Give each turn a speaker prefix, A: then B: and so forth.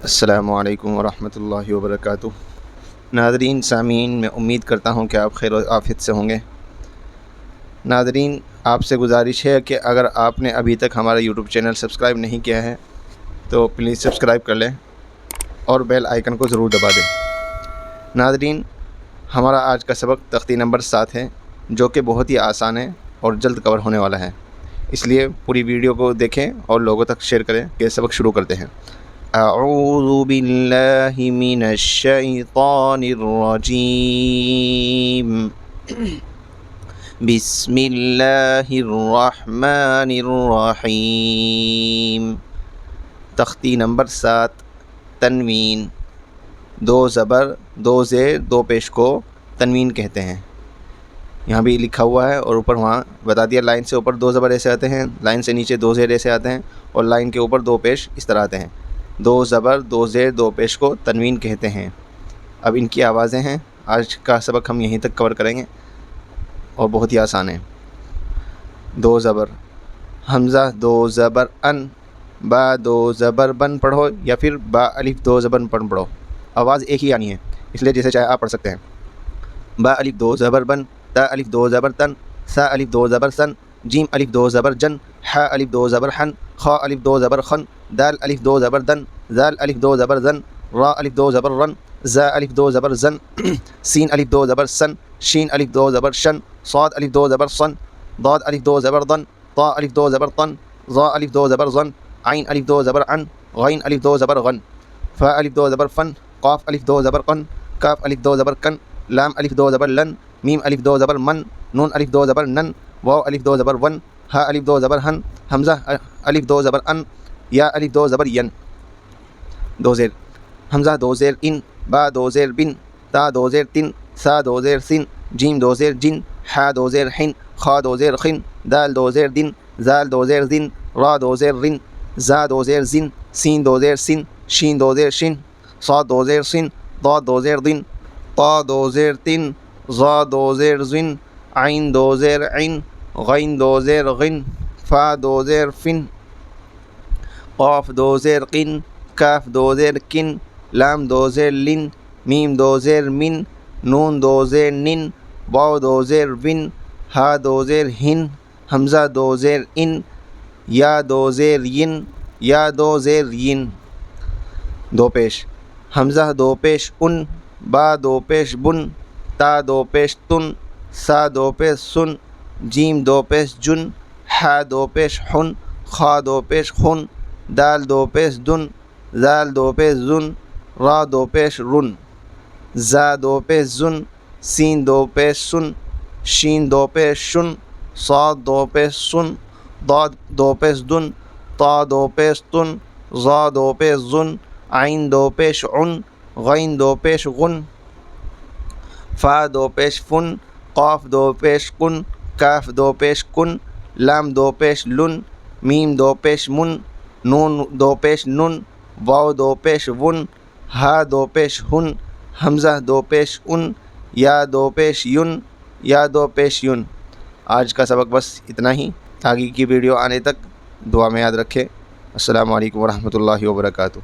A: السلام علیکم ورحمۃ اللہ وبرکاتہ۔ ناظرین سامعین، میں امید کرتا ہوں کہ آپ خیر و عافیت سے ہوں گے۔ ناظرین، آپ سے گزارش ہے کہ اگر آپ نے ابھی تک ہمارا یوٹیوب چینل سبسکرائب نہیں کیا ہے تو پلیز سبسکرائب کر لیں اور بیل آئیکن کو ضرور دبا دیں۔ ناظرین، ہمارا آج کا سبق تختی نمبر 7 ہے، جو کہ بہت ہی آسان ہے اور جلد کور ہونے والا ہے، اس لیے پوری ویڈیو کو دیکھیں اور لوگوں تک شیئر کریں کہ سبق شروع کرتے ہیں۔ اعوذ باللہ من الشیطان الرجیم، بسم اللہ الرحمن الرحیم۔ تختی نمبر 7، تنوین، 2 زبر 2 زیر 2 پیش کو تنوین کہتے ہیں۔ یہاں بھی لکھا ہوا ہے اور اوپر وہاں بتا دیا، لائن سے اوپر 2 زبر ایسے آتے ہیں، لائن سے نیچے 2 زیر ایسے آتے ہیں، اور لائن کے اوپر 2 پیش اس طرح آتے ہیں۔ 2 زبر 2 زیر 2 پیش کو تنوین کہتے ہیں۔ اب ان کی آوازیں ہیں۔ آج کا سبق ہم یہیں تک کور کریں گے اور بہت ہی آسان ہے۔ 2 زبر، حمزہ 2 زبر ان، با 2 زبر بن پڑھو یا پھر با الف 2 زبر بن پڑھو، آواز ایک ہی آنی ہے، اس لیے جیسے چاہے آپ پڑھ سکتے ہیں۔ با الف 2 زبر بن، تا الف 2 زبر تن، سا الف 2 زبر سن، جیم الف 2 زبر جن، ح الف 2 زبر حن، خ الف 2 زبر خن، دال الف 2 زبر دن، زال الف 2 زبر زن، را الف 2 زبر رن، زا الف 2 زبر زن، سین الف 2 زبر سن، شین الف 2 زبر شن، صاد الف 2 زبر صن، ضاد الف 2 زبر ضن، طا الف 2 زبر طن، ظا الف 2 زبر ظن، عین الف 2 زبر عن، غین الف 2 زبر غن، فا الف 2 زبر فن، قاف الف 2 زبر قن، کاف الف 2 زبر کن، لام الف 2 زبر لن، میم الف 2 زبر من، نون الف 2 زبر نن، واو الف 2 زبر ون، ہا الف 2 زبر ہن، حمزہ الف 2 زبر ان، یا الف 2 زبر ین۔ 2 زیر، حمزہ 2 زیر ان، با 2 زیر بن، تا 2 زیر تن، سا 2 زیر سن، جیم 2 زیر جن، حا 2 زیر حن، خا 2 زیر خن، دال 2 زیر دن، زال 2 زیر زن، را 2 زیر رن، زا 2 زیر زن، سین 2 زیر سن، شین 2 زیر شن، صاد 2 زیر سن، ضاد 2 زیر دن، طا 2 زیر تن، ظا 2 زیر زن، عین 2 زیر عن، غین 2 زیر غن، فا 2 زیر فن، قاف 2 زیر قن، کاف 2 زیر کن، لام 2 زیر لن، میم 2 زیر من، نون 2 زیر نن، واو 2 زیر ون، ہا 2 زیر ہن، حمزہ 2 زیر ان، یا 2 زیر ین، یا 2 زیر ین۔ 2 پیش، حمزہ 2 پیش ان، با 2 پیش بن، تا 2 پیش تن، سا 2 پیش سن، جیم 2 پیش جن، حا 2 پیش حن، خا 2 پیش خن، دال 2 پیش دن، زال 2 پیش زن، را 2 پیش رن، زا 2 پیش زن، سین 2 پیش سن، شین 2 پیش شن، صاد 2 پیش سن، ضاد 2 پیش دن، طا 2 پیش تن، ظا 2 پیش زن، عین 2 پیش عن، غین 2 پیش غن، فا 2 پیش فن، قاف 2 پیش قن، کاف 2 پیش کن، لام 2 پیش لن، میم 2 پیش من، نون 2 پیش نن، واو 2 پیش ون، ہا 2 پیش ہن، حمزہ 2 پیش ان، یا 2 پیش ین، یا 2 پیش ین۔ آج کا سبق بس اتنا ہی۔ آگے کی ویڈیو آنے تک دعا میں یاد رکھیں۔ السلام علیکم ورحمۃ اللہ وبرکاتہ۔